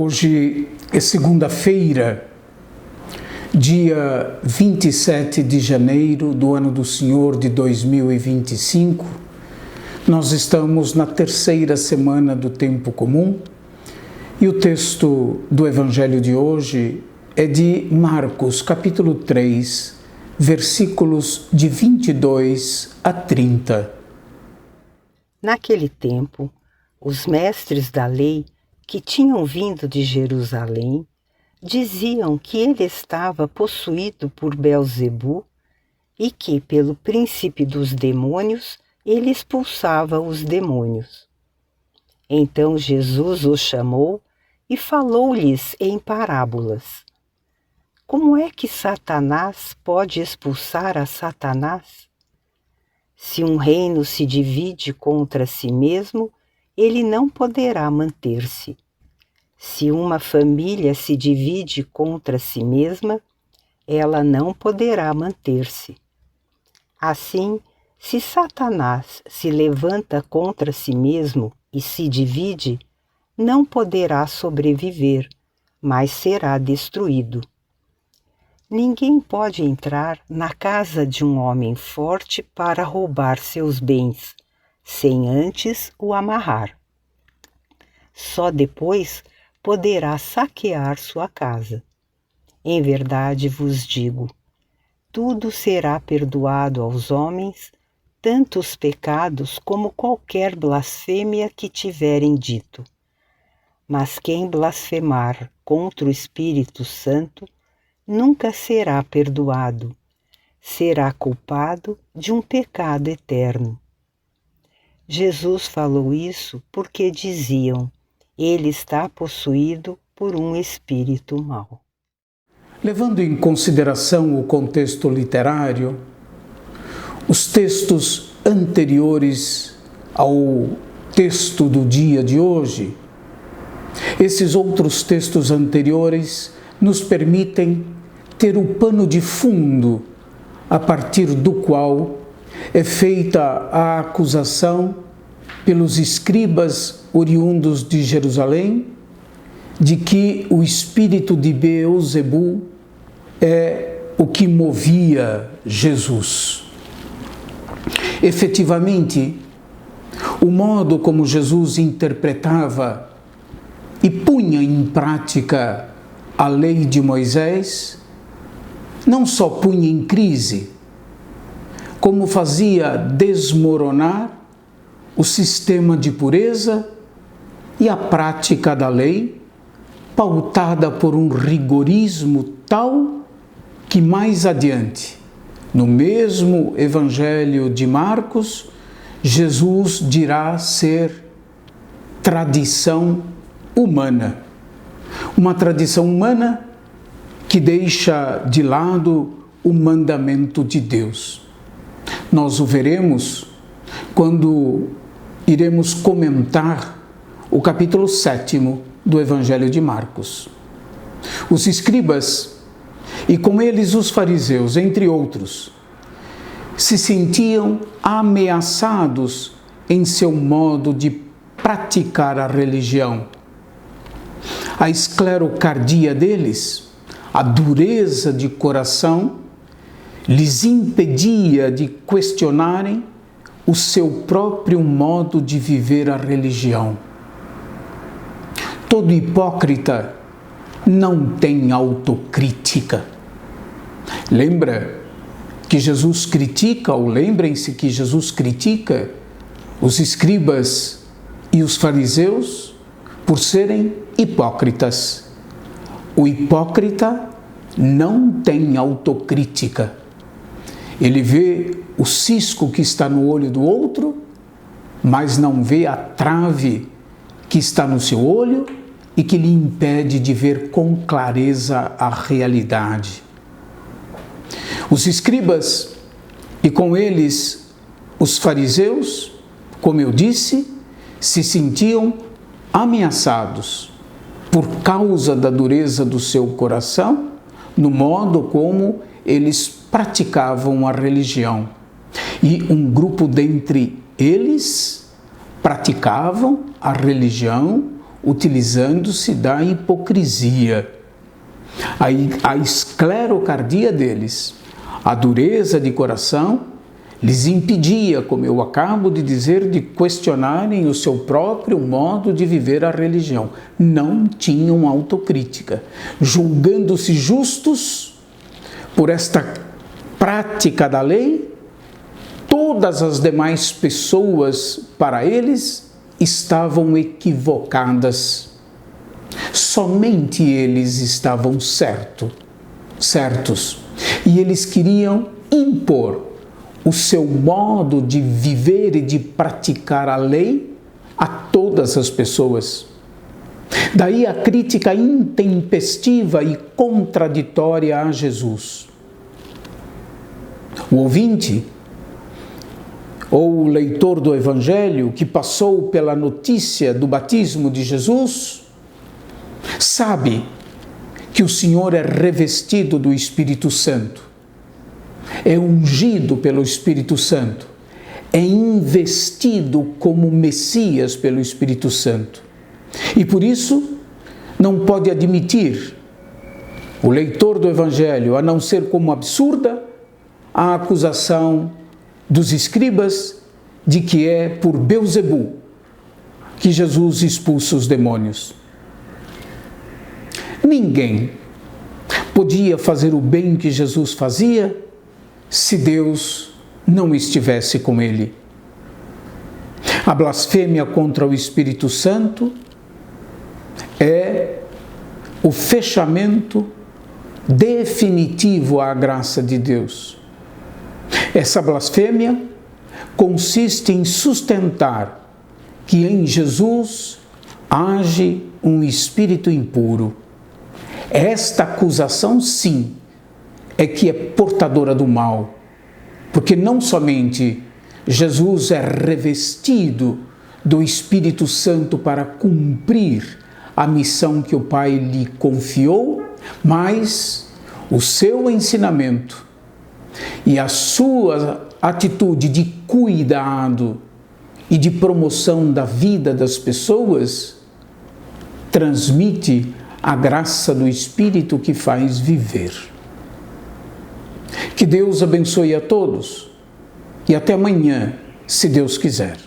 Hoje é segunda-feira, dia 27 de janeiro do ano do Senhor de 2025. Nós estamos na terceira semana do tempo comum e o texto do Evangelho de hoje é de Marcos, capítulo 3, versículos de 22 a 30. Naquele tempo, os mestres da lei que tinham vindo de Jerusalém diziam que ele estava possuído por Beelzebu e que, pelo príncipe dos demônios, ele expulsava os demônios. Então Jesus os chamou e falou-lhes em parábolas. Como é que Satanás pode expulsar a Satanás? Se um reino se divide contra si mesmo, ele não poderá manter-se. Se uma família se divide contra si mesma, ela não poderá manter-se. Assim, se Satanás se levanta contra si mesmo e se divide, não poderá sobreviver, mas será destruído. Ninguém pode entrar na casa de um homem forte para roubar seus bens, sem antes o amarrar. Só depois poderá saquear sua casa. Em verdade vos digo, tudo será perdoado aos homens, tanto os pecados como qualquer blasfêmia que tiverem dito. Mas quem blasfemar contra o Espírito Santo nunca será perdoado, será culpado de um pecado eterno. Jesus falou isso porque diziam, ele está possuído por um espírito mau. Levando em consideração o contexto literário, os textos anteriores ao texto do dia de hoje, esses outros textos anteriores nos permitem ter o pano de fundo a partir do qual é feita a acusação pelos escribas oriundos de Jerusalém de que o espírito de Beelzebu é o que movia Jesus. Efetivamente, o modo como Jesus interpretava e punha em prática a lei de Moisés não só punha em crise, como fazia desmoronar o sistema de pureza e a prática da lei, pautada por um rigorismo tal que mais adiante, no mesmo Evangelho de Marcos, Jesus dirá ser tradição humana. Uma tradição humana que deixa de lado o mandamento de Deus. Nós o veremos quando iremos comentar o capítulo 7 do Evangelho de Marcos. Os escribas, e com eles os fariseus, entre outros, se sentiam ameaçados em seu modo de praticar a religião. A esclerocardia deles, a dureza de coração, lhes impedia de questionarem o seu próprio modo de viver a religião. Todo hipócrita não tem autocrítica. Lembrem-se que Jesus critica os escribas e os fariseus por serem hipócritas. O hipócrita não tem autocrítica. Ele vê o cisco que está no olho do outro, mas não vê a trave que está no seu olho e que lhe impede de ver com clareza a realidade. Os escribas e com eles os fariseus, como eu disse, se sentiam ameaçados por causa da dureza do seu coração, no modo como eles praticavam a religião. E um grupo dentre eles praticavam a religião utilizando-se da hipocrisia, a esclerocardia deles, a dureza de coração, lhes impedia, como eu acabo de dizer, de questionarem o seu próprio modo de viver a religião. Não tinham autocrítica, julgando-se justos por esta prática da lei. Todas as demais pessoas, para eles, estavam equivocadas. Somente eles estavam certos. E eles queriam impor o seu modo de viver e de praticar a lei a todas as pessoas. Daí a crítica intempestiva e contraditória a Jesus. O ouvinte, ou o leitor do Evangelho, que passou pela notícia do batismo de Jesus, sabe que o Senhor é revestido do Espírito Santo, é ungido pelo Espírito Santo, é investido como Messias pelo Espírito Santo. E por isso não pode admitir o leitor do Evangelho, a não ser como absurda, a acusação dos escribas de que é por Belzebu que Jesus expulsa os demônios. Ninguém podia fazer o bem que Jesus fazia se Deus não estivesse com ele. A blasfêmia contra o Espírito Santo é o fechamento definitivo à graça de Deus. Essa blasfêmia consiste em sustentar que em Jesus age um espírito impuro. Esta acusação, sim, é que é portadora do mal, porque não somente Jesus é revestido do Espírito Santo para cumprir a missão que o Pai lhe confiou, mas o seu ensinamento e a sua atitude de cuidado e de promoção da vida das pessoas transmite a graça do Espírito que faz viver. Que Deus abençoe a todos e até amanhã, se Deus quiser.